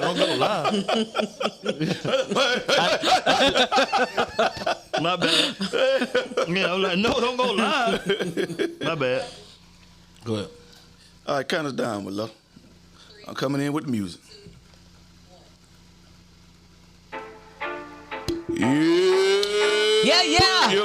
Don't go live. My bad. Yeah, I'm like, no, don't go live. My bad. Go ahead. All right, count us down, with love. I'm coming in with the music. Yeah. Yo.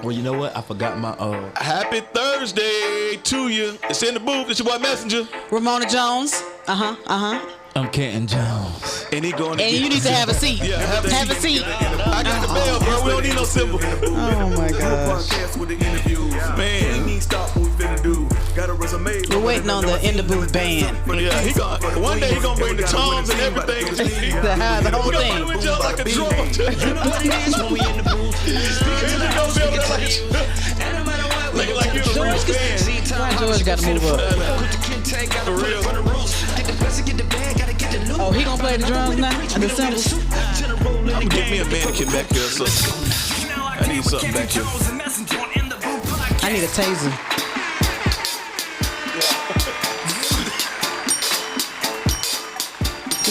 Well, you know what? I forgot my Happy Thursday to you. It's in the booth. It's your boy Messenja. Ramona Jones. I'm Canton Jones. And he going to And you need to have a seat. Yeah, have a seat. I got the bell, bro. We don't need no symbol. Oh my gosh. Man. We're waiting on the In the Booth band. Yeah, one day he gonna bring the toms and everything. The whole thing. We just like a drum. You know what it is when we in the booth. He's gonna be able to looking like you the real band. George got to move up. For real. Oh, he gonna play the drums now? And the cymbals? I'm gonna get me a mannequin back there, so I need something back here. I need a taser.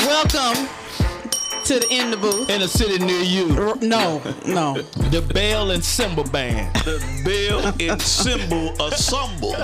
Welcome to the In the Booth. In a city near you. No. The Bell and Cymbal Band. The bell and cymbal assemble.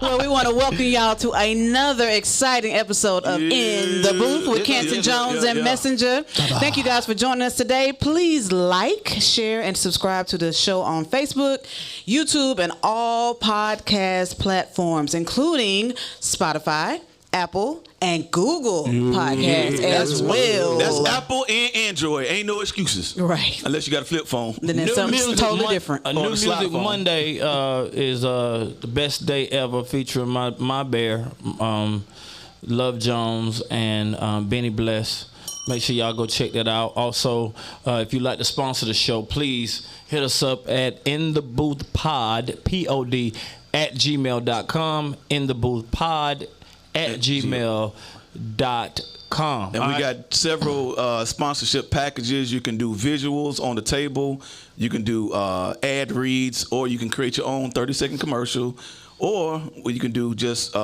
Well, we want to welcome y'all to another exciting episode of In the Booth with Canton Jones and Messenja. Thank you guys for joining us today. Please like, share, and subscribe to the show on Facebook, YouTube, and all podcast platforms, including Spotify, Apple, and Google Podcasts as well. That's Apple and Android. Ain't no excuses. Right. Unless you got a flip phone. Then it's something totally different. A new Music Monday is the best day ever, featuring my bear, Love Jones, and Benny Bless. Make sure y'all go check that out. Also, if you'd like to sponsor the show, please hit us up at intheboothpod, P-O-D, at gmail.com, intheboothpod at gmail.com. And we got several sponsorship packages. You can do visuals on the table. You can do ad reads, or you can create your own 30-second commercial, or you can do just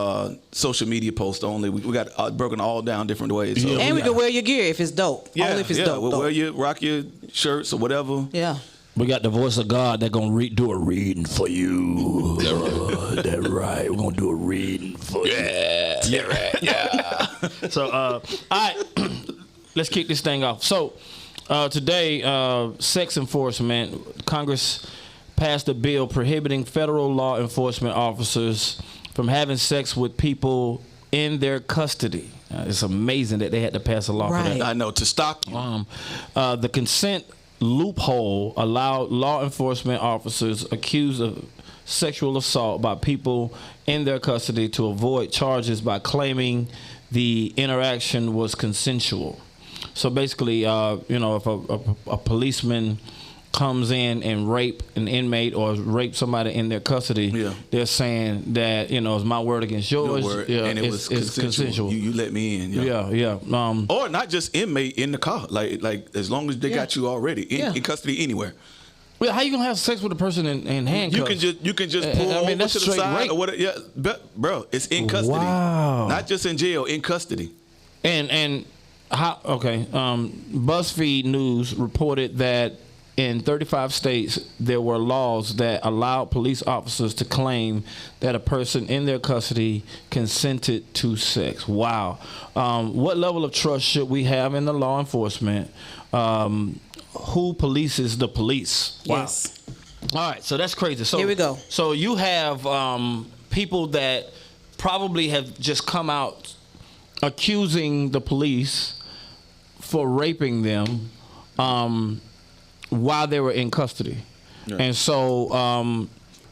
social media posts only. We got broken all down different ways. So. And we can wear your gear if it's dope. Yeah, only if it's dope. We'll rock your shirts or whatever. Yeah. We got the voice of God that's going to do a reading for you. That's right. We're going to do a reading for you. Yeah, right. Yeah. So, all right. Let's kick this thing off. So, today, sex enforcement. Congress passed a bill prohibiting federal law enforcement officers from having sex with people in their custody. It's amazing that they had to pass a law for that. I know, to stop you. The consent loophole allowed law enforcement officers accused of sexual assault by people in their custody to avoid charges by claiming the interaction was consensual. So basically, if a policeman comes in and rape an inmate or rape somebody in their custody, they're saying that, it's my word against yours. Your word, and it was consensual. You let me in. Yeah. Or not just inmate in the car. Like as long as they got you already in custody anywhere. Well, how you gonna have sex with a person in handcuffs? You can just pull over to the side rape. Or whatever. Yeah, bro, it's in custody. Wow. Not just in jail, in custody. And how? Okay. BuzzFeed News reported that in 35 states, there were laws that allowed police officers to claim that a person in their custody consented to sex. Wow. What level of trust should we have in the law enforcement? Who polices the police? Wow. Yes. All right, so that's crazy. So here we go. So you have people that probably have just come out accusing the police for raping them while they were in custody. Yeah. And so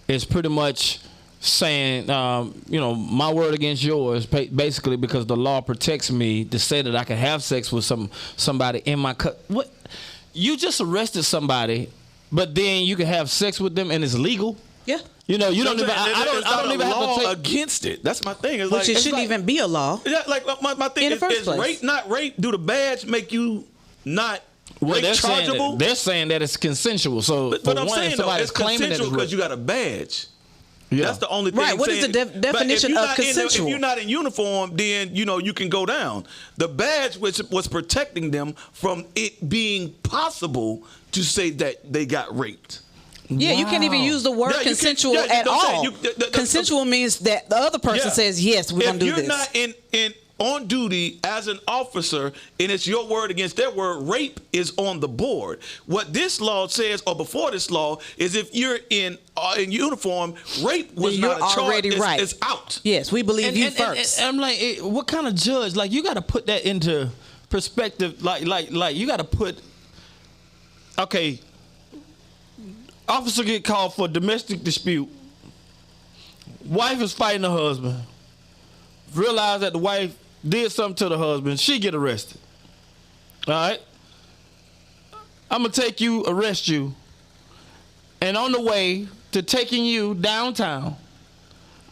it's pretty much saying, my word against yours, basically, because the law protects me to say that I can have sex with somebody in my what? You just arrested somebody, but then you can have sex with them and it's legal? Yeah. You don't even. I don't even have to take against it. That's my thing. Which it shouldn't even be a law. Yeah, my thing is rape, not rape. Do the badge make you not? Well, they're saying that it's consensual. So, but I'm saying though, it's consensual because you got a badge. Yeah. That's the only thing. Right. What is the definition of consensual? If you're not in uniform, then you can go down. The badge was protecting them from it being possible to say that they got raped. Yeah, you can't even use the word consensual at all. Consensual means that the other person says, yes, we're going to do this. If you're not on duty as an officer and it's your word against their word, rape is on the board. What this law says, or before this law, is if you're in uniform, rape was not a charge. Already right. It's out. Yes, we believe you first. And I'm like, what kind of judge? Like, you got to put that into perspective. Like you got to put, okay, officer get called for domestic dispute. Wife is fighting her husband. Realize that the wife did something to the husband. She get arrested. All right? I'm going to take you, arrest you. And on the way to taking you downtown,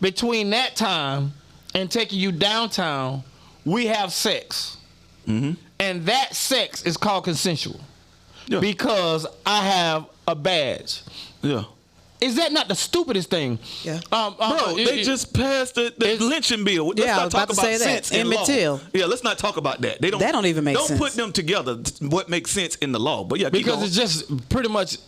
between that time and taking you downtown, we have sex. Mm-hmm. And that sex is called consensual. Yeah. Because I have a badge. Yeah. Is that not the stupidest thing? Yeah. Bro, they just passed the lynching bill. Let's not talk about sense in law. Yeah, let's not talk about that. That don't even make sense. Don't put them together. What makes sense in the law? But yeah, because it's just pretty much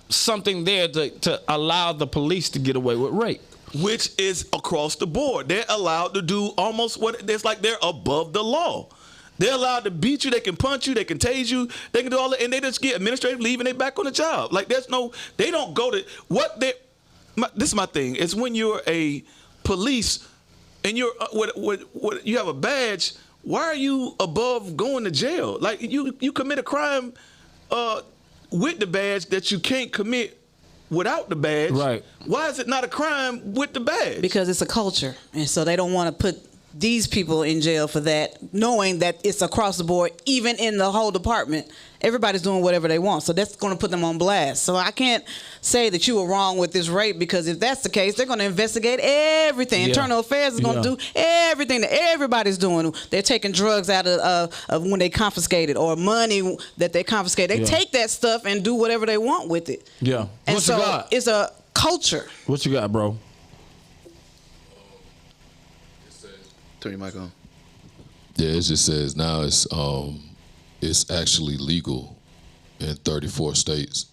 something there to allow the police to get away with rape, which is across the board. They're allowed to do almost what it's like. They're above the law. They're allowed to beat you. They can punch you. They can tase you. They can do all that, and they just get administrative leave and they back on the job. Like they don't go to what they. This is my thing. It's when you're a police and you're what you have a badge. Why are you above going to jail? Like you commit a crime with the badge that you can't commit without the badge. Right. Why is it not a crime with the badge? Because it's a culture, and so they don't want to put these people in jail for that, knowing that it's across the board, even in the whole department. Everybody's doing whatever they want, so that's going to put them on blast. So I can't say that you were wrong with this rape, because if that's the case, they're going to investigate everything. Yeah. Internal Affairs is going to do everything that everybody's doing. They're taking drugs out of when they confiscated, or money that they confiscate. They take that stuff and do whatever they want with it. Yeah. And so it's a culture. What you got, bro? Turn your mic on. Yeah, it just says now it's actually legal in 34 states.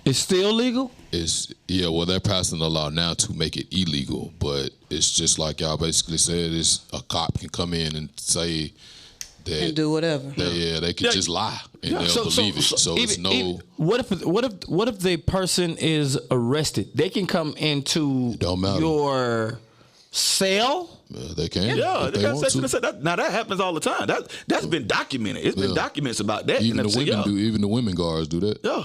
It's still legal? Well, they're passing a law now to make it illegal, but it's just like y'all basically said, a cop can come in and say that and do whatever. They could just lie and they'll believe it. So it's no. What if the person is arrested? They can come into your cell. They can. Yeah, now that happens all the time. That's been documented. It's been documents about that. Even the women do. Even the women guards do that. Yeah.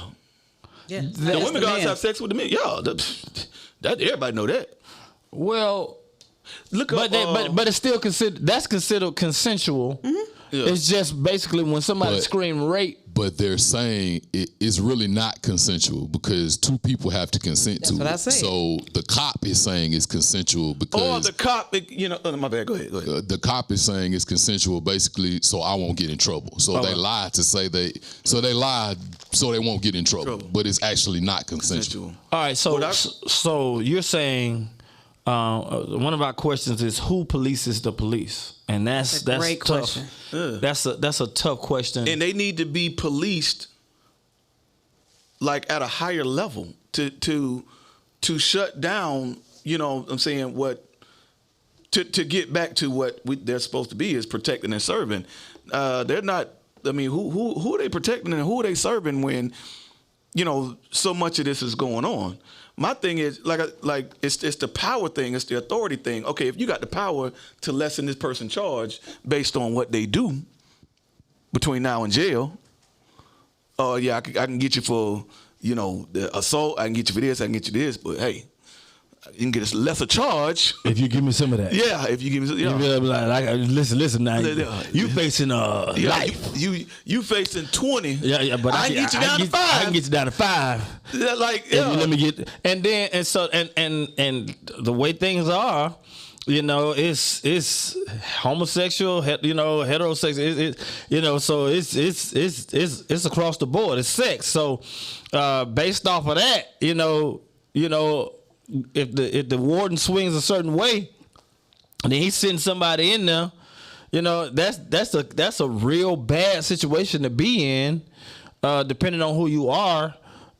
Yeah. The women guards have sex with the men. Yeah. That everybody know that. Well, but it's still considered. That's considered consensual. Mm-hmm. Yeah. It's just basically when somebody screams rape. But they're saying it's really not consensual because two people have to consent to it. That's what I say. So the cop is saying it's consensual because... the cop, my bad, go ahead. The cop is saying it's consensual basically so I won't get in trouble. So they lie to say so they lied so they won't get in trouble. But it's actually not consensual. All right, so you're saying... one of our questions is who polices the police, and that's a great tough. Question. Yeah. That's a tough question, and they need to be policed like at a higher level to shut down. You know, what I'm saying to get back to what they're supposed to be is protecting and serving. They're not. I mean, who are they protecting and who are they serving when so much of this is going on? My thing is like it's the power thing, it's the authority thing. Okay, if you got the power to lessen this person's charge based on what they do between now and jail, I can get you for the assault, I can get you for this, I can get you this, but hey, you can get a lesser charge if you give me some of that. Yeah, if you give me some. Yeah. You like listen now. You facing life. You facing 20. Yeah, but I can get you down to 5. I can get you down to 5. Yeah, let me get and the way things are. It's homosexual, heterosexual. So it's across the board. It's sex. So based off of that, if the warden swings a certain way, and then he's sending somebody in there, that's a real bad situation to be in, depending on who you are,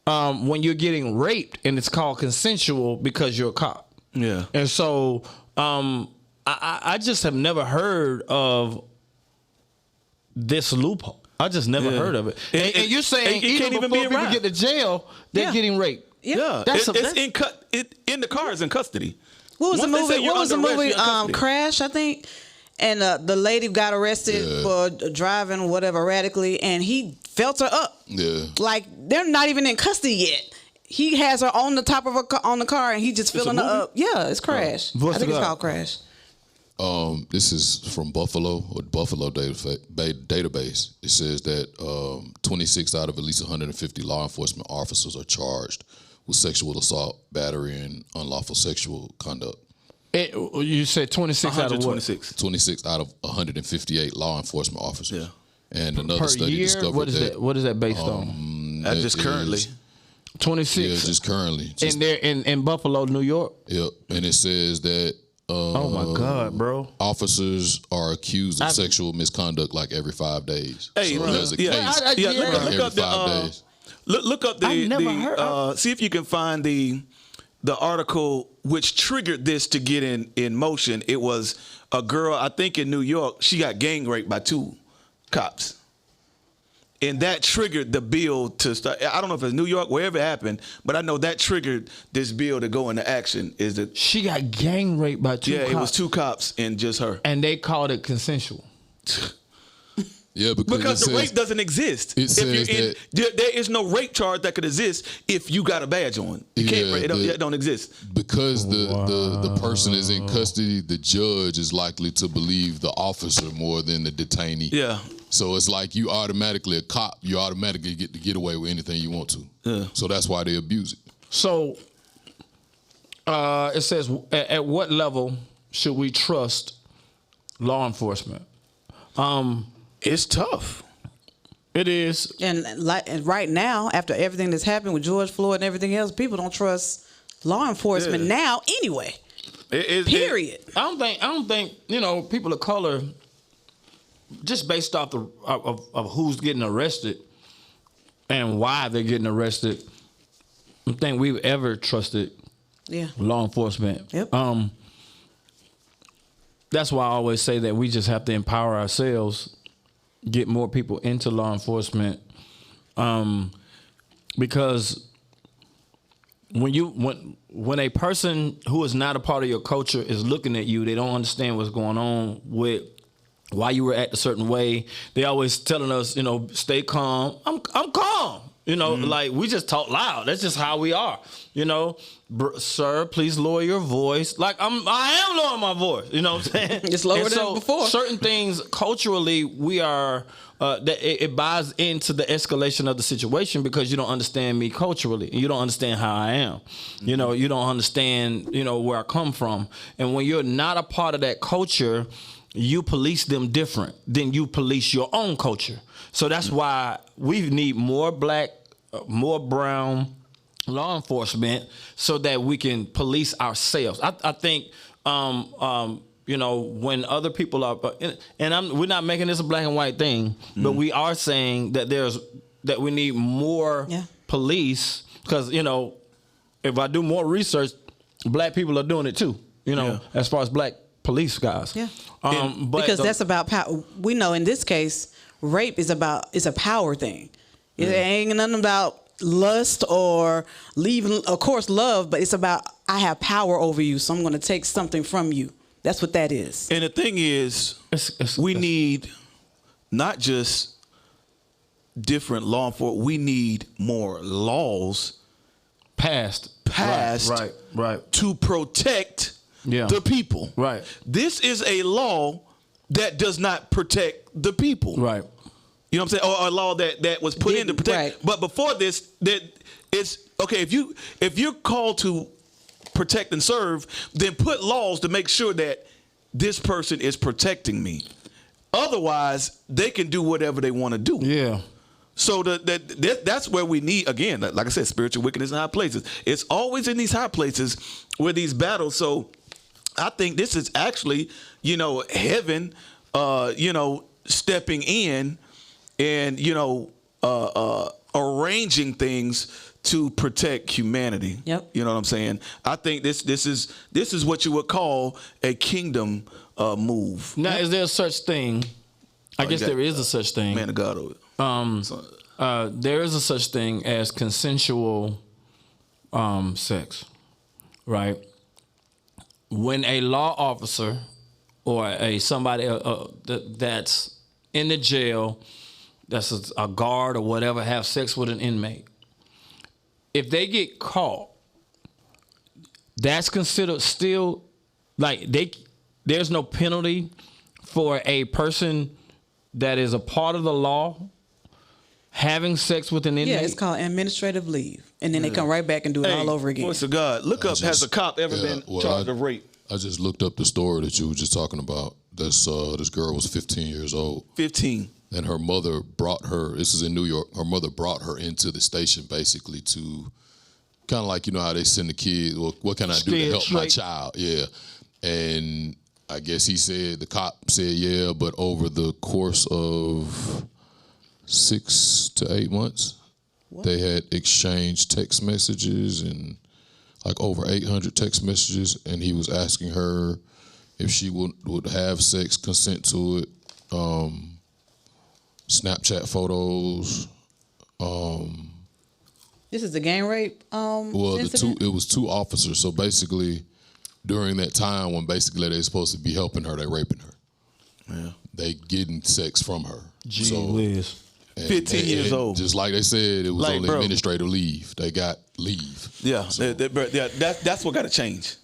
when you're getting raped and it's called consensual because you're a cop. Yeah. And so I just have never heard of this loophole. I just never heard of it. And you're saying even before people get to jail, they're getting raped. Yeah. It's in the car is in custody. What was the movie? Crash, I think. And the lady got arrested for driving whatever erratically, and he felt her up. Yeah. Like they're not even in custody yet. He has her on the top of on the car, and he just filling her up. Yeah, it's Crash. I think it's called Crash. This is from Buffalo database. It says that 26 out of at least 150 law enforcement officers are charged with sexual assault, battery, and unlawful sexual conduct. You said 26 out of what? 26 out of 158 law enforcement officers. Yeah. And another per study year? discovered What is that based on? Just currently. 26. Yeah, just currently. And they're in Buffalo, New York? Yep. And it says that oh my God, bro. Officers are accused of sexual misconduct like every 5 days. Hey, so there's a case every 5 days. Look up see if you can find the article which triggered this to get in motion. It was a girl, I think in New York, she got gang raped by 2 cops. And that triggered the bill to start. I don't know if it's New York, wherever it happened, but I know that triggered this bill to go into action. Is that she got gang raped by 2 cops? Yeah, it was 2 cops and just her. And they called it consensual. Yeah, because the rape doesn't exist. It says that there is no rape charge that could exist if you got a badge on. You can't. It don't exist. Because the person is in custody, the judge is likely to believe the officer more than the detainee. Yeah. So it's like you automatically a cop. You automatically get to get away with anything you want to. Yeah. So that's why they abuse it. So it says, at what level should we trust law enforcement? It's tough. It is. And right now, after everything that's happened with George Floyd and everything else, people don't trust law enforcement now anyway. Period. I don't think people of color, just based off of who's getting arrested and why they're getting arrested, I don't think we've ever trusted law enforcement. Yep. That's why I always say that we just have to empower ourselves, get more people into law enforcement, because when a person who is not a part of your culture is looking at you, they don't understand what's going on with why you were acting a certain way. They always telling us, stay calm. I'm calm. Like we just talk loud. That's just how we are. Sir, please lower your voice. Like I am lowering my voice. You know what I'm saying? It's lower than before. Certain things culturally, we are. It buys into the escalation of the situation because you don't understand me culturally. You don't understand how I am. You don't understand. Where I come from. And when you're not a part of that culture, you police them different than you police your own culture. So that's why we need more black, more brown law enforcement so that we can police ourselves. I think, when other people are, and we're not making this a black and white thing, but we are saying that we need more police because, if I do more research, black people are doing it too, as far as black police guys. Yeah. Because that's about power. We know in this case, rape is a power thing. It ain't nothing about lust or leaving, of course, love, but it's about I have power over you, so I'm going to take something from you. That's what that is. And the thing is, we need not just different law enforcement. We need more laws passed right to protect the people. Right. This is a law that does not protect the people. Right. You know what I'm saying? Or a law that was put in to protect. Right. But before this, that it's okay. If you're called to protect and serve, then put laws to make sure that this person is protecting me. Otherwise, they can do whatever they want to do. Yeah. So that's where we need, again, like I said, spiritual wickedness in high places. It's always in these high places where these battles. So I think this is actually, heaven, stepping in and, arranging things to protect humanity. Yep. You know what I'm saying? I think this is what you would call a kingdom move. Now, is there a such thing? I guess there is a such thing. Man of God over it. There is a such thing as consensual sex, right? When a law officer or somebody that's in the jail, that's a guard or whatever, have sex with an inmate, if they get caught, that's considered still like there's no penalty for a person that is a part of the law having sex with an inmate. Yeah, it's called administrative leave, and then they come right back and do it all over again. Voice of God, look up. Has a cop ever been charged of rape? I just looked up the story that you were just talking about. This girl was 15 years old. 15. And her mother brought her, this is in New York, her mother brought her into the station basically to kind of like, how they send the kids, well, what can I do to help my child? Yeah. And I guess the cop said, yeah, but over the course of 6 to 8 months, they had exchanged text messages and like over 800 text messages, and he was asking her if she would have sex, consent to it, Snapchat photos. This is the gang rape incident? It was 2 officers. So basically, during that time when basically they're supposed to be helping her, they're raping her. Yeah, they getting sex from her. Gee whiz. 15 years old. Just like they said, it was only administrative leave. They got leave. Yeah, so. That's what got to change.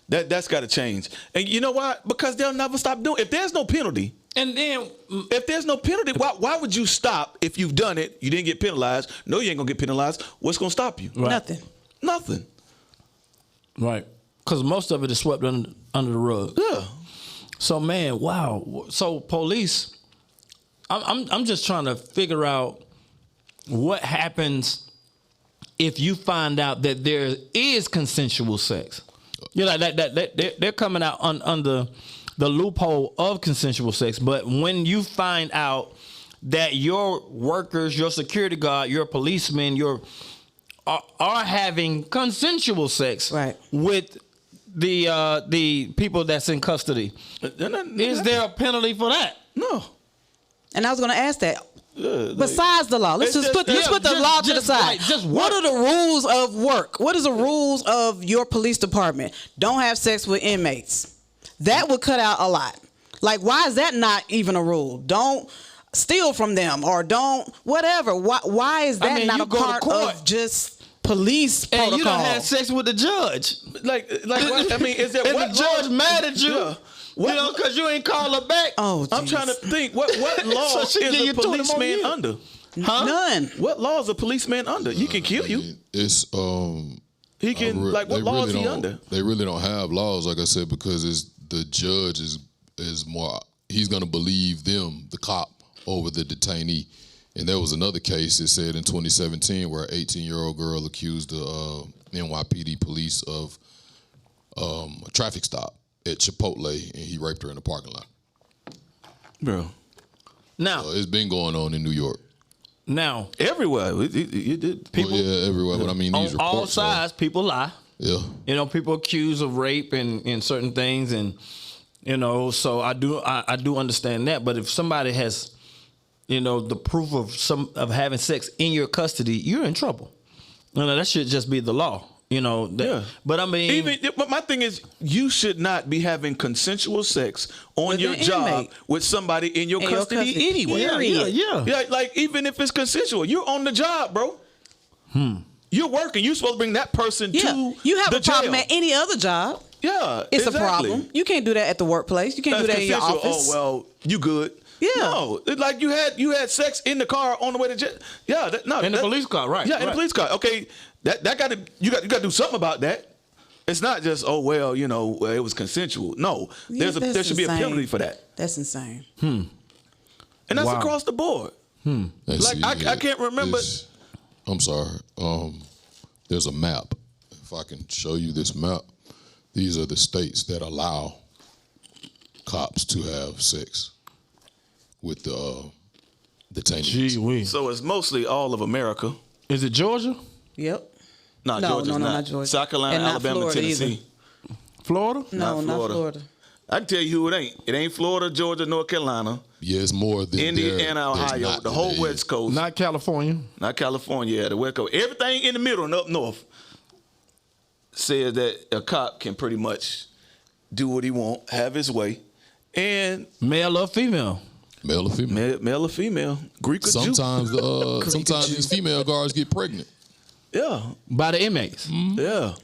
That's got to change. And you know why? Because they'll never stop doing it. If there's no penalty, and then if there's no penalty, why would you stop if you've done it? You didn't get penalized. No, you ain't gonna get penalized. What's gonna stop you? Right. Nothing. Right. Because most of it is swept under the rug. Yeah. So man, wow. So police, I'm just trying to figure out what happens if you find out that there is consensual sex. That they're coming out under the loophole of consensual sex, but when you find out that your workers, your security guard, your policemen, are having consensual sex with the people that's in custody, is there a penalty for that? No. And I was going to ask that. Besides the law, let's put the law to the side. What are the rules of work? What is the rules of your police department? Don't have sex with inmates. That would cut out a lot. Like, why is that not even a rule? Don't steal from them or don't whatever. Why is that not a part of just police protocol? And you done had sex with the judge. Like what? I mean, is there and what the judge mad at you? Yeah. Because you ain't call her back. Oh, geez. I'm trying to think. What law is a policeman under? Huh? None. What law is a policeman under? He can kill you. It's he can what law is he under? They really don't have laws, like I said, because the judge is more. He's gonna believe them, the cop, over the detainee. And there was another case. It said in 2017 where an 18-year-old girl accused the NYPD police of a traffic stop at Chipotle, and he raped her in the parking lot. Bro. Now, it's been going on in New York. Now, everywhere. It did. People, everywhere. But I mean, these on all sides, people lie. Yeah. People accuse of rape and certain things, and so I do understand that. But if somebody has, the proof of having sex in your custody, you're in trouble. That should just be the law. Yeah. But I mean, but my thing is, you should not be having consensual sex on your job with somebody in your custody anyway. Yeah. Like even if it's consensual, you're on the job, bro. You're working. You're supposed to bring that person to you have the a problem jail. at any other job. Yeah, it's a problem. You can't do that at the workplace. You can't do that in your office. Oh well, you good. Yeah. No, like you had sex in the car on the way to jail. Yeah, in the police car, right? Yeah, in the police car. Okay, you got to do something about that. It's not just it was consensual. No, there should be a penalty for that. That's insane. And that's across the board. Like I can't remember. I'm sorry. There's a map. If I can show you this map, these are the states that allow cops to have sex with the detainees. Gee whiz. So it's mostly all of America. Is it Georgia? Yep. No, No, Georgia's not Georgia. South Carolina, And not Alabama, Florida Tennessee. either. Florida? No, not Florida. Florida. I can tell you who it ain't. It ain't Florida, Georgia, North Carolina, Yeah, it's more than Indiana, there's Ohio, not the than whole there is. West Coast. Not California. Not California, the West Coast. Everything in the middle and up north says that a cop can pretty much do what he want, have his way, and Male or female? Male or female. male or female, Greek or Jew. Sometimes these female guards get pregnant. Yeah, By the inmates. yeah.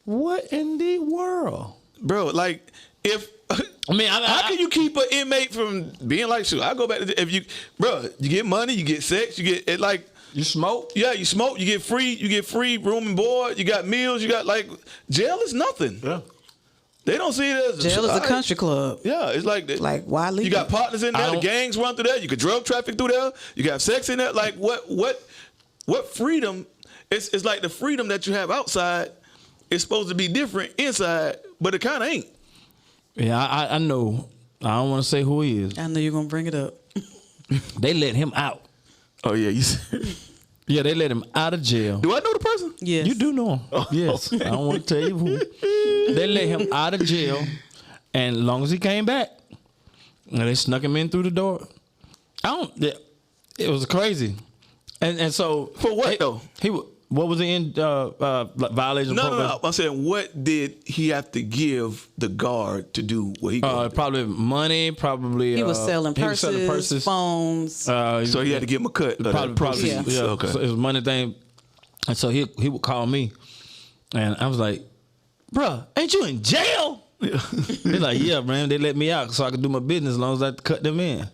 What in the world? Bro, like if I mean, how can you keep an inmate from being like, shoot, I go back to if you, bro, you get money, you get sex, you get it like. You smoke? Yeah, you smoke, you get free room and board, you got meals, you got like jail is nothing. Yeah. They don't see it as Jail is a country club. Yeah, it's like Why leave you got it? partners in there, the gangs run through there, you could drug traffic through there, you got sex in there. Like what freedom? It's like the freedom that you have outside is supposed to be different inside, but it kind of ain't. Yeah, I know. I don't want to say who he is. I know you're gonna bring it up. They let him out. Oh yeah, Yeah, they let him out of jail. do I know the person? Yes. You do know him. Yes. I don't want to tell you who. They let him out of jail, and as long as he came back, and they snuck him in through the door. It was crazy. And so For what, though? What was he in violation of No, probation? I'm saying, what did he have to give the guard to do what he got? Probably money. Probably He was selling purses, purses. phones. So he had to give him a cut. Of the proceeds. yeah. Okay. So it was money thing, and so he would call me, and I was like, "Bruh, ain't you in jail?" He's like, "Yeah, man. They let me out so I could do my business as long as I cut them in."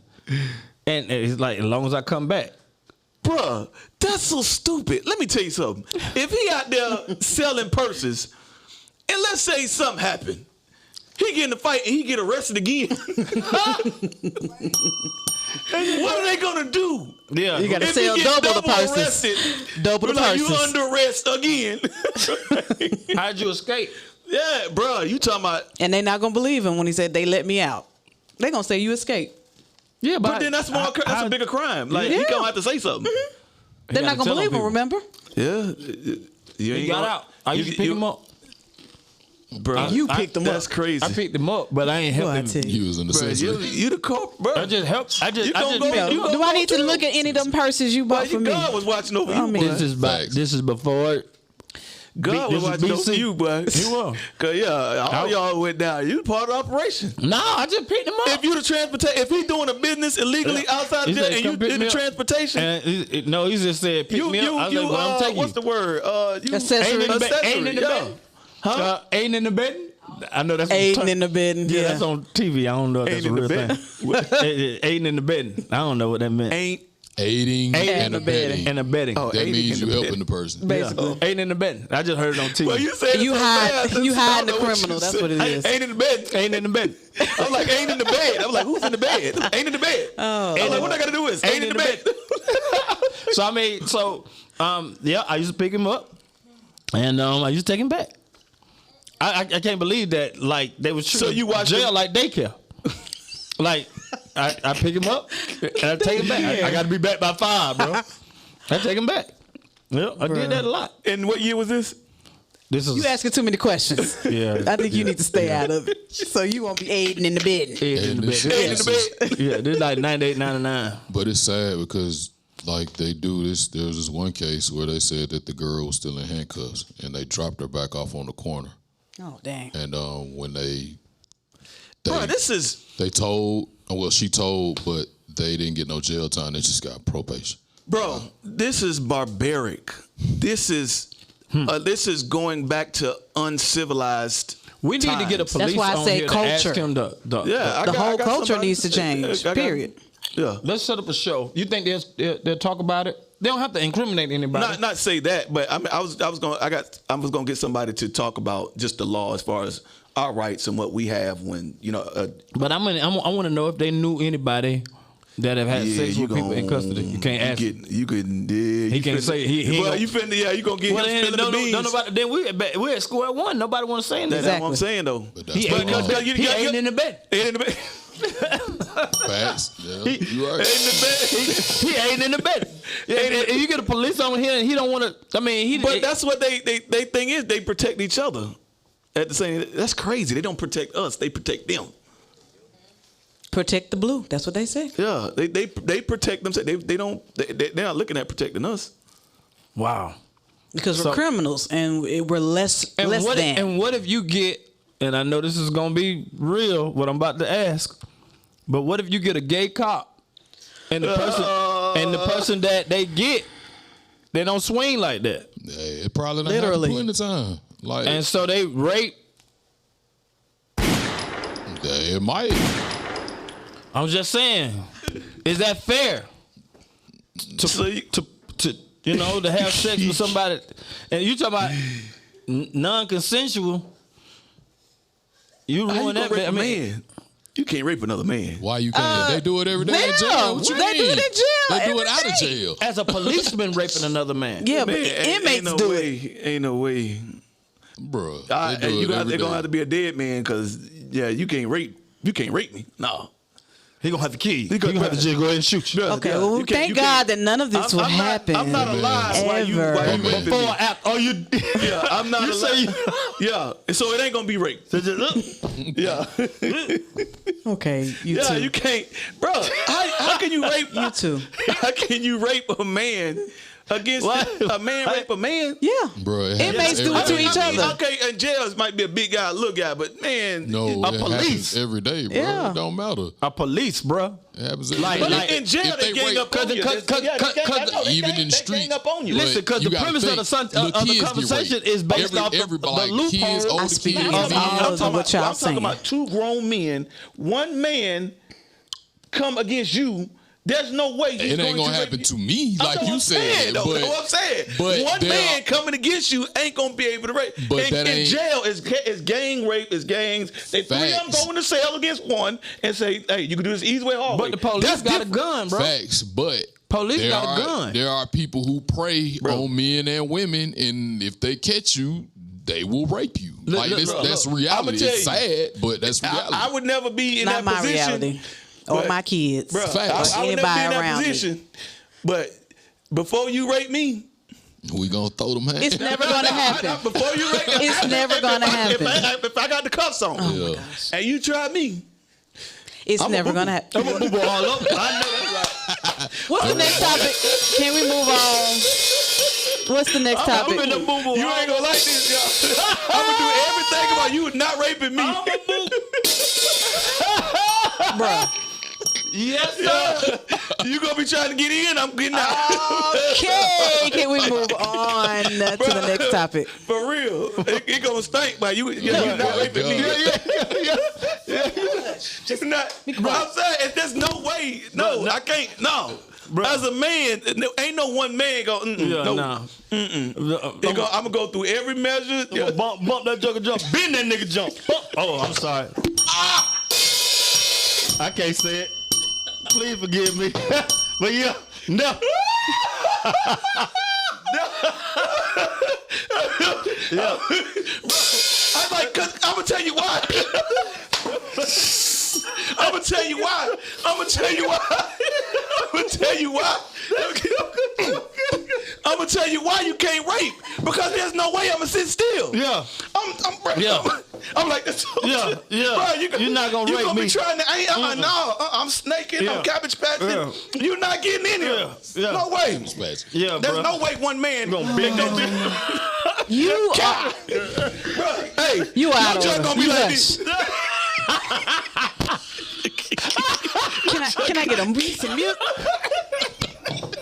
And it's like, as long as I come back. Bruh, that's so stupid. Let me tell you something. If he out there selling purses, and let's say something happened, he get in the fight and he get arrested again. What are they gonna do? Yeah, You gotta If sell he get double the purses. arrested, Double the we're like, purses. you under arrest again. How'd you escape? Yeah, bruh, you talking about? And they not gonna believe him when he said they let me out. They gonna say you escaped. Yeah, But then that's more. That's a bigger crime. Like he Yeah. gonna have to say something. They're not gonna believe him. Remember? Yeah, you He got out. I used to pick him up. bro. You picked him up. That's crazy. I picked him up, but I ain't Boy, I helping tell him. you. He was in the Bro, sensory. you the cop, bro. I just helped. I just gonna go- picked him you up. gonna Do I go need to too? look at any of them purses you bought for me? God was watching over you. I mean- boy. This is before. God this was is watching over BC. you, boy. He was. Cause all y'all went down. You part of the operation. No, I just picked him up. If you the transportation, if he doing a business illegally outside He of jail, said, and "Come you pick did me the up." transportation, And no, he just said, pick me up. I was like, well, I'm taking what's you. the word? You Accessory. Ain't in the bed. accessory, Ain't in the yeah. bed. Huh? Ain't in the bed. I know that's Aiding in the bed. Yeah, that's on TV. I don't know if that's Ain't a in the real bed. thing. Aiding in the bed. I don't know what that meant. Ain't Aiding and abetting. And abetting. Oh, That aiding means and you abetting. helping the person. Basically. Yeah. Aiding in the bed. I just heard it on TV. well, you said You it so hide- fast, you I hide don't the know what criminal. you That's said. what it is. Ain't in the bed. Ain't in the bed. I was like, ain't in the bed. I was like, who's in the bed? Ain't in the bed. Oh. I was like, what I gotta do is ain't in the bed. So I mean, yeah, I used to pick him up, and I used to take him back. I can't believe that, like, they was treating So you watched jail him- like daycare. Like, I pick him up and I take him back. I got to be back by 5, bro. I take him back. Yeah, I did that a lot. And what year was this? This is You asking too many questions. Yeah. I think you need to stay out of it, so you won't be aiding in the bed. Aiding in the And bed. Ain't in the bed. Yeah, this is like 98, 99. But it's sad because, like, they do this. There was this one case where they said that the girl was still in handcuffs, and they dropped her back off on the corner. Oh dang! And when they Bro, this is they told, well, she told, but they didn't get no jail time. They just got probation. Bro, this is barbaric. This is going back to uncivilized. We need to get a times. police That's why I on say here culture. to ask him Yeah, The whole culture needs to change. Period. Yeah. Let's set up a show. You think they'll talk about it? They don't have to incriminate anybody. Not say that, but I mean, I was gonna get somebody to talk about just the law as far as our rights and what we have when But I want to know if they knew anybody that have had sex with people in custody. You can't ask. You couldn't. Yeah, he can't say he. Well, you finna. Yeah, you gonna get him spilling the beans. Then we at square one. Nobody want to say anything. That's what I'm saying though. He ain't in the bed. Ain't in the bed. Facts. Yeah, you right. He ain't in the bed. And you get a police on here and he don't want to. I mean, But that's what they thing is. They protect each other. At the same, that's crazy. They don't protect us. They protect them. Protect the blue. That's what they say. Yeah, they protect themselves. They're not looking at protecting us. Wow. Because we're criminals and we're less than. And what if you get? And I know this is gonna be real. What I'm about to ask. But what if you get a gay cop and the person that they get, they don't swing like that. Yeah, it probably not happened plenty of time. Like, and so they rape. It might. I'm just saying, is that fair? To have sex with somebody, and you talking about non-consensual? You ruin that man. You can't rape another man. Why you can't? They do it every day in jail. What you mean? Do it in jail. They do it out of jail. As a policeman raping another man. Yeah, but inmates do it. Ain't no way. Bro. They're gonna have to be a dead man because you can't rape me. No. He gonna have to kill you. He gonna have to just go ahead and shoot you. Okay, well, thank God that none of this will happen. I'm not alive ever. while you raping me. Yeah, I'm not alive. Yeah, so it ain't gonna be rape. Yeah. Okay, you too. You can't, bro. How can you rape? You too. How can you rape a man? Against a man rape a man? Yeah. Bro, inmates do it to each other. Okay, in jails might be a big guy, little guy, but man, no, a police every day, bro. Yeah. It don't matter. A police, bro. It happens every but day. in jail, they gang up on you. Even in the street, up on you. Listen, because the premise of the conversation is based off the loophole. Kids, older kids. I'm talking about two grown men. One man come against you. There's no way he's it ain't gonna happen to me, like you said. But I'm saying, one man coming against you ain't gonna be able to rape. But in jail, it's gang rape, it's gangs. They three of them go in the cell against one and say, "Hey, you can do this easy way, hard way." But the police got a gun, bro. Facts, but police got a gun. There are people who prey on men and women, and if they catch you, they will rape you. That's reality. It's sad, but that's reality. I would never be in that position. Reality. Or my kids. Bro, I would never be in that position. But before you rape me, we gonna throw them hands. It's never gonna happen. Before you rape me, it's never gonna happen. If I got the cuffs on, my gosh. And you try me, it's never gonna happen. I'm gonna move all up. I know that's right. What's the next topic? Can we move on? What's the next topic? You ain't gonna like this, y'all. I'm gonna do everything about you not raping me. Bruh. Yes, sir. You gonna be trying to get in, I'm getting out. Okay, can we move on to the next topic? For real. It gonna stink by you. You're not raping me. Just not. I'm saying, there's no way. No, I can't. No. Bro. As a man, ain't no one man go. I'm gonna go through every measure. Bump that joker jump. Bend that nigga jump. Oh, I'm sorry. I can't say it. Please forgive me. But yeah, no. Yeah. I'm like, I'm gonna tell you why. I'm gonna tell you why. I'm gonna tell you why you can't rape, because there's no way I'm gonna sit still. Yeah. I'm like this. Yeah. Bro, you're not gonna rape me. You gonna be trying to? I'm like, no. I'm snaking. I'm cabbage patching. Yeah. You're not getting in here. Yeah. No way. Yeah, there's no way one man gonna bend that. You are. Bro, hey, you out of gonna be like this. Can I get some music?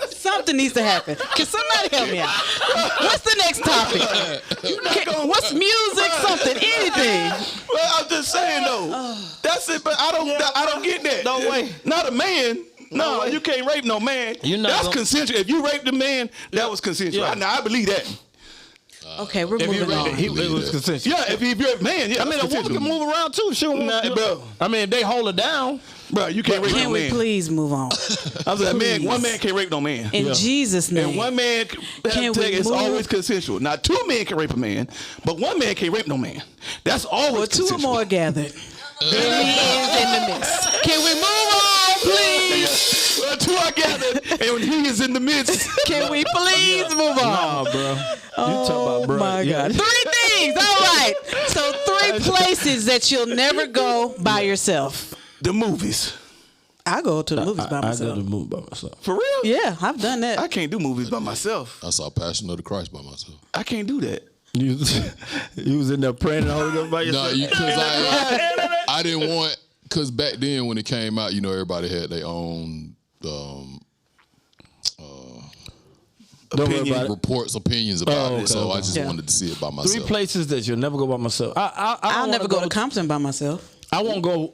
Something needs to happen. Can somebody help me out? What's the next topic? What's music? Something, anything. Well, I'm just saying though. That's it. But I don't get that. No way. Not a man. No, you can't rape no man. That's consensual. If you raped a man, that was consensual. Yeah. Now I believe that. Okay, we're moving on. It was consensual. Yeah, if you're a man, yeah. I mean, a woman can move around too. Bro. I mean, if they hold her down. Bro, you can't rape no man. Can we please move on? I was like, man, one man can't rape no man. In Jesus' name. And one man, it's always consensual. Now, two men can rape a man, but one man can't rape no man. That's always consensual. Two or more gathered. He is in the midst. Can we move on, please? Well, two are gathered, and when he is in the midst. Can we please move on? Nah, bro. You talking about, bro? My God. 3 things. All right. So 3 places that you'll never go by yourself. The movies. I go to the movies by myself. I go to the movie by myself. For real? Yeah, I've done that. I can't do movies by myself. I saw Passion of the Christ by myself. I can't do that. You was in there praying the Holy Ghost by yourself? No, because I didn't want, because back then when it came out, everybody had their own reports, opinions about it. So I just wanted to see it by myself. 3 places that you'll never go by myself. I'll never go to Compton by myself. I won't go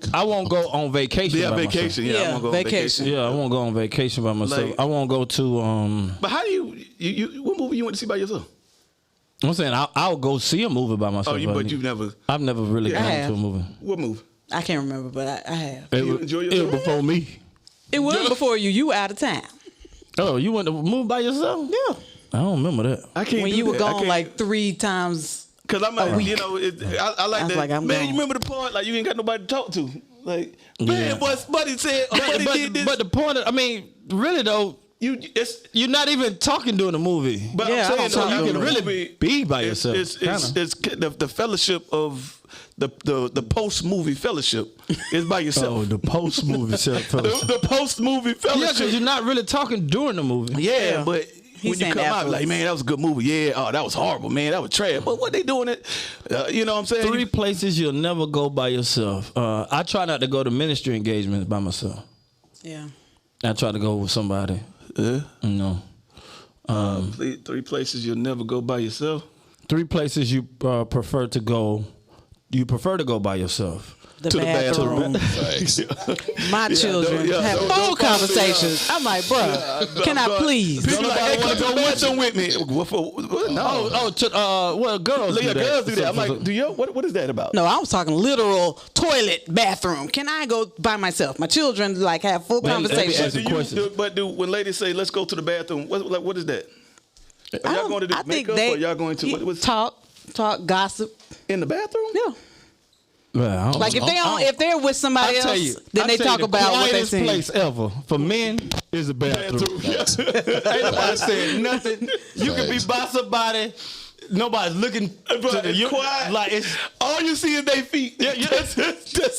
on vacation. Yeah, by vacation. Myself. Yeah, I won't go on vacation. Yeah, I won't go on vacation by myself. I won't go to. But how do you? What movie you went to see by yourself? I'm saying I'll go see a movie by myself. But you've never. I've never really gone to a movie. What movie? I can't remember, but I have. You enjoy yourself? It was before me. It was before you. You were out of town. Oh, you went to a movie by yourself? Yeah. I don't remember that. I can't. When you were gone like 3 times. Cause I'm like, I like that. Like, man, gone. You remember the part? Like you ain't got nobody to talk to. Like, man, what buddy said? Buddy did this. But the point, really though, you're not even talking during the movie. But I'm saying you can really be by yourself. It's the fellowship of the post movie fellowship is by yourself. Oh, the post movie fellowship. the post movie fellowship. Yeah, because you're not really talking during the movie. Yeah, but. When you come out, like, man, that was a good movie. Yeah, oh, that was horrible, man. That was trash. But what they doing it? You know what I'm saying? 3 places you'll never go by yourself. I try not to go to ministry engagements by myself. Yeah. I try to go with somebody. Yeah. 3 places you'll never go by yourself. 3 places you prefer to go. You prefer to go by yourself. The bathroom. My children have phone conversations. I'm like, bro, can I please? People like, hey, come to the bathroom with me. No. Girls do that. Girls do that. I'm like, what is that about? No, I was talking literal toilet, bathroom. Can I go by myself? My children have full conversations. But when ladies say, let's go to the bathroom, what is that? Are y'all going to do makeup or y'all going to talk, gossip in the bathroom? Yeah. Well, like if they're with somebody else, then they talk about what they see. The quietest place ever for men is the bathroom. Ain't nobody saying nothing. You can be by somebody. Nobody's looking to you. Quiet. Like it's all you see is their feet. Yeah, that's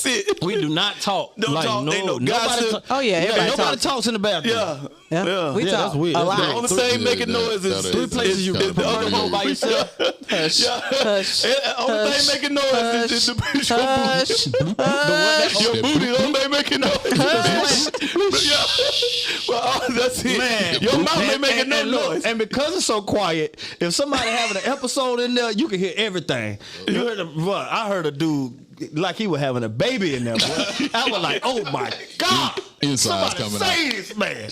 it. We do not talk. No gossip. Nobody talks in the bathroom. Yeah. We talk. That's weird. A lot. On the same making noises. 3 places you prefer to go by yourself. Hush. Only thing making noise is your booty. Don't they making noise? Well, that's it. Man, your mouth ain't making no noise. And because it's so quiet, if somebody having an episode in there, you can hear everything. You heard I heard a dude like he was having a baby in there. Boy. I was like, oh my God. Inside's coming out. This, man.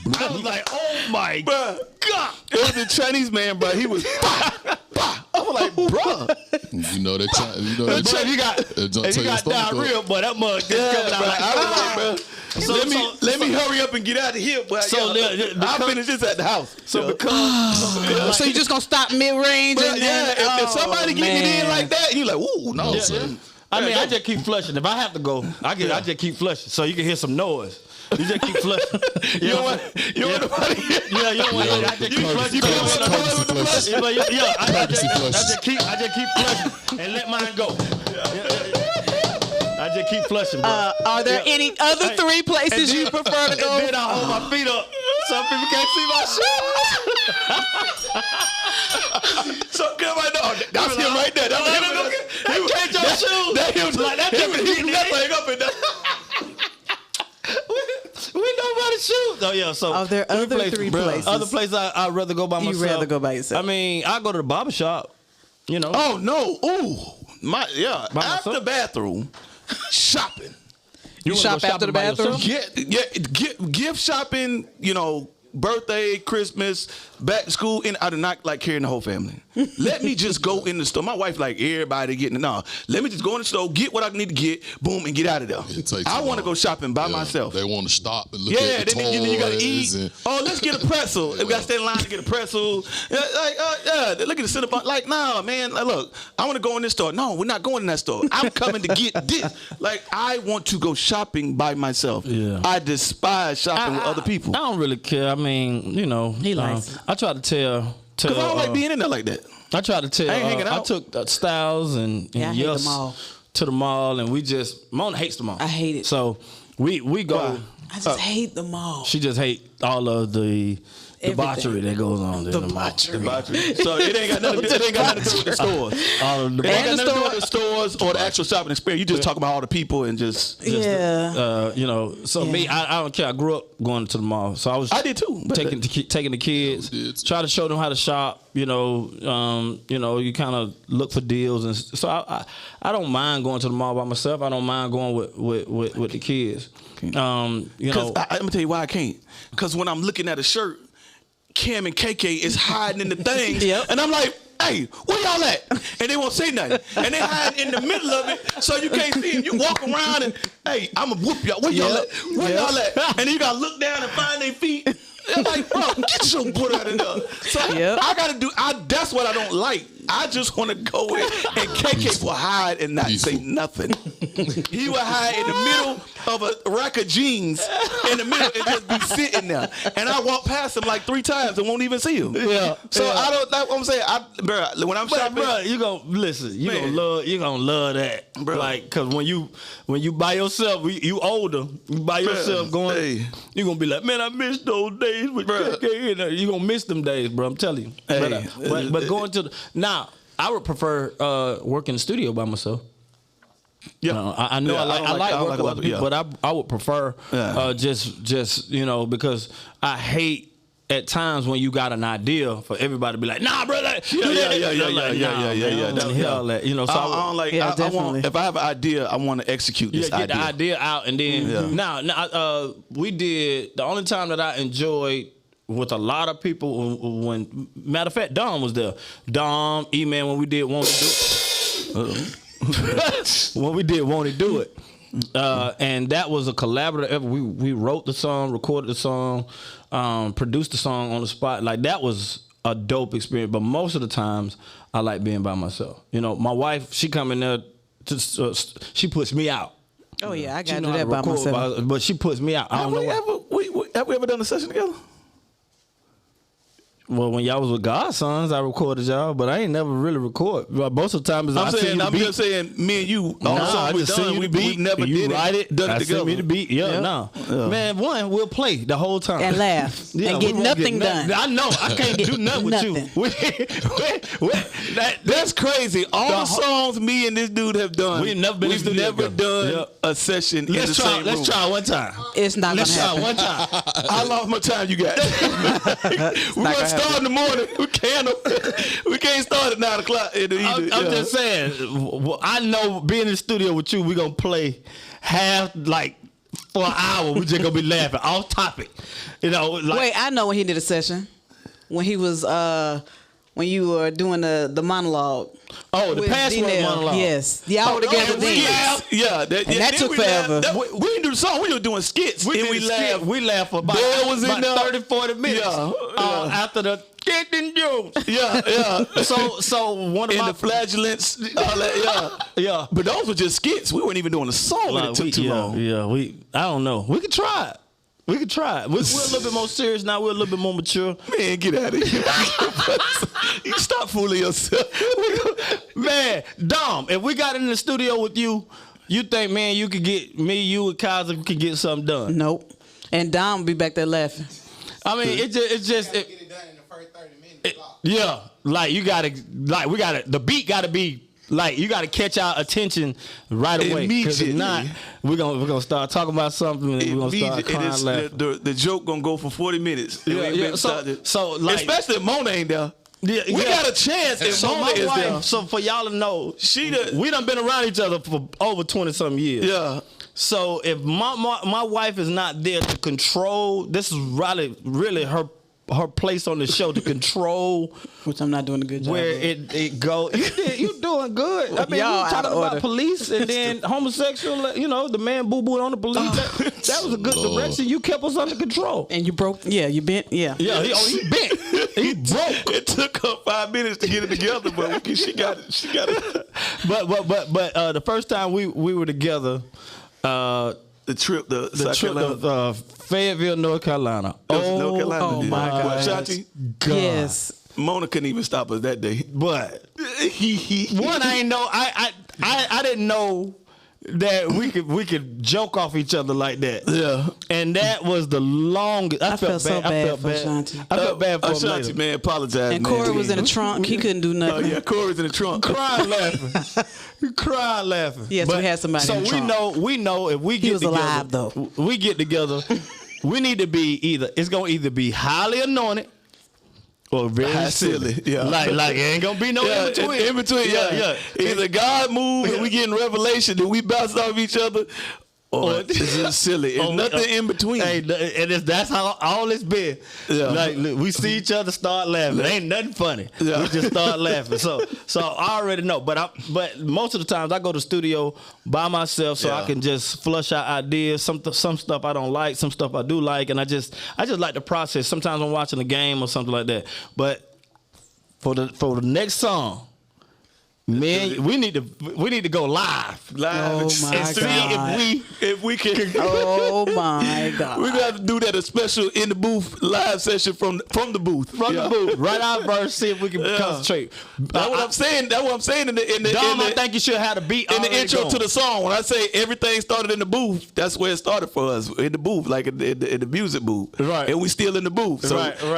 I was like, oh my God. It was a Chinese man, bro. He was I was like, bro. You know that he got diarrhea, but that mug just coming out like, I was like, bro. Let me hurry up and get out of here, boy. I'll finish this at the house. So so you just gonna stop mid-range? If somebody get it in like that, you like, ooh, no. I just keep flushing. If I have to go, I just keep flushing so you can hear some noise. You just keep flushing. You don't want nobody. Yeah, you don't want. I just keep flushing. I just keep flushing and let mine go. I just keep flushing, bro. Are there any other 3 places you prefer to go? And then I hold my feet up. Some people can't see my shoes. So come right now. That's him right there. That's him. That can't your shoes. That him heating that thing up and down. We nobody's shoes. Oh yeah. So are there other 3 places? Other places I'd rather go by myself. You'd rather go by yourself. I mean, I go to the barber shop. You know. Oh no. Ooh. After the bathroom, shopping. You shop after the bathroom? Gift shopping, birthday, Christmas, back to school, and I do not like carrying the whole family. Let me just go in the store. My wife like everybody getting no. Let me just go in the store, get what I need to get, boom, and get out of there. I want to go shopping by myself. They want to stop and look at the toys. Yeah, you gotta eat. Oh, let's get a pretzel. We gotta stand in line to get a pretzel. Look at the Cinnabon. Like, nah, man. Like, look, I want to go in this store. No, we're not going in that store. I'm coming to get this. Like, I want to go shopping by myself. Yeah. I despise shopping with other people. I don't really care. I mean, you know, he likes it. I try to tell. Because I don't like being in there like that. I tried to tell. I ain't hanging out. I took Styles and Yes to the mall, and we just Mona hates the mall. I hate it. So we go. Why? I just hate the mall. She just hate all of the debauchery that goes on there. Debauchery. So it ain't got nothing to do with the stores. All of the it ain't got nothing to do with the stores or the actual shopping experience. You just talk about all the people and just you know. So me, I don't care. I grew up going to the mall, so I did too. Taking the kids, try to show them how to shop. You know, you kind of look for deals, and so I don't mind going to the mall by myself. I don't mind going with the kids. You know, I'm gonna tell you why I can't. Because when I'm looking at a shirt, Cam and KK is hiding in the things, and I'm like, hey, where y'all at? And they won't say nothing. And they hide in the middle of it, so you can't see them. You walk around and, hey, I'm going to whoop y'all. Where y'all at? Where y'all at? And then you got to look down and find their feet. They're like, bro, get your butt out of there. So I got to do, that's what I don't like. I just want to go in, and KK will hide and not say nothing. He will hide in the middle of a rack of jeans in the middle and just be sitting there. And I walk past him like 3 times and won't even see him. Yeah. So I don't. That's what I'm saying. Bro, when I'm shopping, bro, you gonna listen. You gonna love that, bro. Like, cause when you by yourself, you older. You by yourself going. You gonna be like, man, I miss those days with KK in there. You gonna miss them days, bro. I'm telling you. But going to now. I would prefer working in the studio by myself. Yeah, I know I like working with other people, but I would prefer just because I hate at times when you got an idea for everybody to be like, nah, bro, yeah. You know, so I don't like. I want, if I have an idea, I want to execute this idea. Get the idea out, and then now we did the only time that I enjoyed. With a lot of people, when matter of fact, Dom was there. Dom, E-Man, when we did Want to Do It. When we did Want to Do It. And that was a collaborative effort. We wrote the song, recorded the song, produced the song on the spot. Like, that was a dope experience. But most of the times, I like being by myself. You know, my wife, she come in there, she puts me out. Oh, yeah, I got to do that by myself. But she puts me out. I don't know have we ever done a session together? Well, when y'all was with Godsons, I recorded y'all, but I ain't never really record. Most of the time, I'm just saying, me and you. I just send you the beat. We never did it. Done it together. Send me the beat. Man. We'll play the whole time and laugh and get nothing done. I know. I can't do nothing with you. That's crazy. All the songs me and this dude have done. We've never done a session in the same room. Let's try one time. It's not gonna happen. Let's try one time. How long more time you got? We're gonna start in the morning. We can't start at 9 o'clock. I'm just saying. I know being in the studio with you, we're gonna play half like for an hour. We're just gonna be laughing off topic. You know. Like, wait, I know when he did a session. When he was when you were doing the monologue. Oh, the password monologue. Yes. Y'all were together then. Yeah. That took forever. We didn't do the song. We were doing skits. We laughed for about 30, 40 minutes. After the Canton Jones. So one of the flagellants. Yeah. But those were just skits. We weren't even doing a song when it took too long. Yeah. I don't know. We could try it. We're a little bit more serious now. We're a little bit more mature. Man, get out of here. You stop fooling yourself. Man, Dom, if we got in the studio with you, you think, man, you and Kaiser could get something done? Nope. And Dom will be back there laughing. I mean, it's just get it done in the first 30 minutes. The beat gotta be like, you gotta catch our attention right away. Because if not, we're gonna start talking about something and we're gonna start crying, laughing. The joke gonna go for 40 minutes. So like, especially if Mona ain't there. We got a chance if Mona is there. So for y'all to know, we done been around each other for over 20-something years. Yeah. So if my wife is not there to control, this is really her her place on the show to control, which I'm not doing a good job. Where it go. You doing good. I mean, we were talking about police and then homosexual. You know, the man boo booed on the police. That was a good direction. You kept us under control. And you broke. Yeah, you bent. Yeah. Yeah. He bent. He broke. It took her 5 minutes to get it together, but she got it. She got it. But the first time we were together. The trip to Fayetteville, North Carolina. North Carolina. Oh my God. Shanti? Yes. Mona couldn't even stop us that day. But one, I didn't know. I didn't know that we could joke off each other like that. Yeah. And that was the longest. I felt so bad for Shanti. I felt bad for Shanti, man. Apologize. And Corey was in the trunk. He couldn't do nothing. Oh yeah, Corey's in the trunk. Crying laughing. Crying laughing. Yes, we had somebody in the trunk. So we know if we get was together. alive, though. We get together, we need to be it's gonna either be highly anointed or very silly. Yeah. Like it ain't gonna be no in between. In between, yeah. Either God move and we get in revelation and we bounce off each other, or it's just silly. It's nothing in between. Hey, and that's how all it's been. Yeah. Like look, we see each other, start laughing. It ain't nothing funny. Yeah. We just start laughing. So I already know. But most of the times I go to the studio by myself, so I can just flush out ideas. Some stuff I don't like, some stuff I do like, and I just like the process. Sometimes I'm watching a game or something like that. But for the next song. Man, we need to go live. Oh my and see God. if we can. Oh my God. We're gonna have to do that a special in the booth live session from the booth. The booth. Right out verse, see if we can concentrate. That's what I'm saying. That's what I'm saying in the Dom, I think you should have the beat in the intro going. to the song. When I say everything started in the booth, that's where it started for us in the booth, like in the music booth. Right. And we still in the booth. So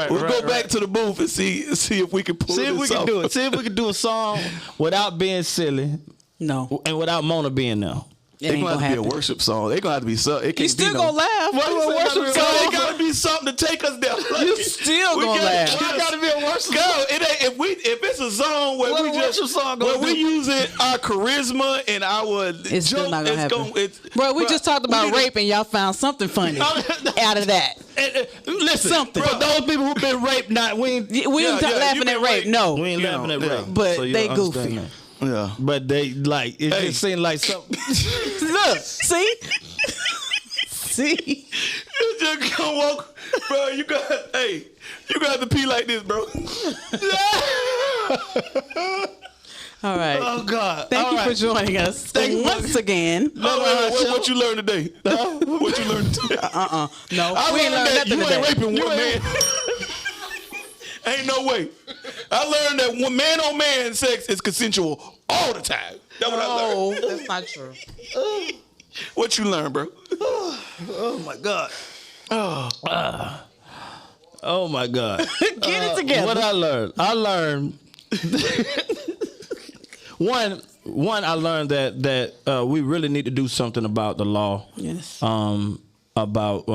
we'll go back to the booth and see if we can pull. See if we can do it. See if we can do a song without being silly. No. And without Mona being there. It's gonna have to be a worship song. It's gonna have to be something. You still gonna laugh. What a worship song? It gotta be something to take us there. You still gonna laugh. It gotta be a worship song. It ain't if it's a song where we using our charisma and our it's joke, still not gonna happen. Bro, we just talked about rape and y'all found something funny out of that. Listen, something. For those people who've been raped, we ain't laughing at rape. No, we ain't laughing at rape. But so they goofy. That. Yeah, but they it just seemed like something. Look, see, you just gonna walk, bro. You got to pee like this, bro. All right. Oh God! Thank you for joining us once again. What you learned today? What you learned today? No, we ain't learned nothing you today. Ain't raping one man. Ain't no way. I learned that when man on man sex is consensual all the time. That's what I learned. That's not true. What you learned, bro? Oh my God. Oh my God. Get it together. What I learned. One, I learned that we really need to do something about the law. Yes. About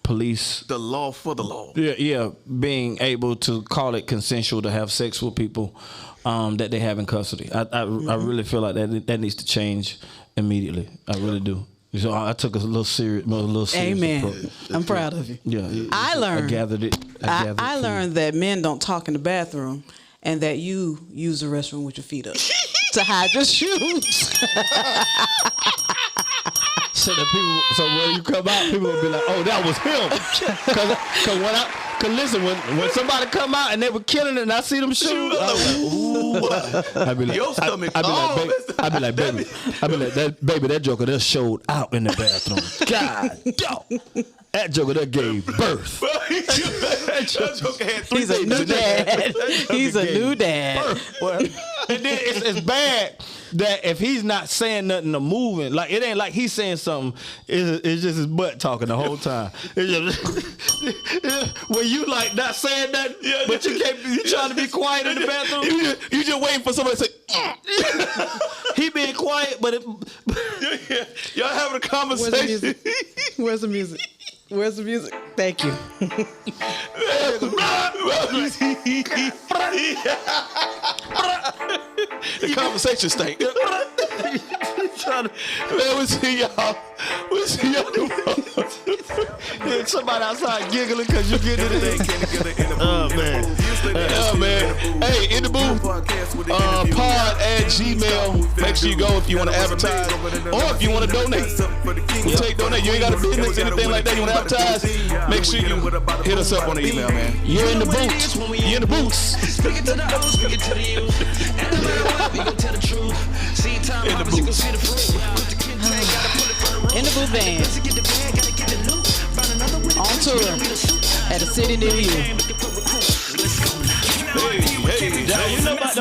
police. The law for the law. Yeah, being able to call it consensual to have sex with people that they have in custody. I really feel like that needs to change immediately. I really do. So I took a little serious Amen. approach. I'm proud of you. Yeah, I learned. I gathered it. I learned that men don't talk in the bathroom, and that you use the restroom with your feet up to hide your shoes. So when you come out, people will be like, "Oh, that was him." Cause listen, when somebody come out and they were killing it, and I see them shoes, I'd be like, your stomach. I'd be like, baby, that joker that showed out in the bathroom. God, dog. That joker that gave birth. That joker had 3 He's a new dad. He's a new dad. And then it's bad that if he's not saying nothing or moving, like it ain't like he's saying something. It's just his butt talking the whole time. It's just when you like not saying that, but you can't. You trying to be quiet in the bathroom. You just waiting for somebody to say. He being quiet, but y'all having a conversation. Where's the music? Where's the music? Thank you. The conversation stank. Man, we see y'all. We see y'all tomorrow. Yeah, somebody outside giggling because you get it in. Oh, man. Oh, man. Hey, in the booth, pod@gmail. Make sure you go if you want to advertise or if you want to donate. We take donate. You ain't got a business, anything like that. You want to advertise? Make sure you hit us up on the email, man. You're in the booth. You're in the booth. Speaking to the old, speaking to the youth. And no matter what, we gon' tell the truth. See time hoppers, you gon' see the fruit. Put the kid tag, gotta pull it from the roof. In the booth band. Get the bag, gotta get the loot. Find another winner. On tour at a city near you.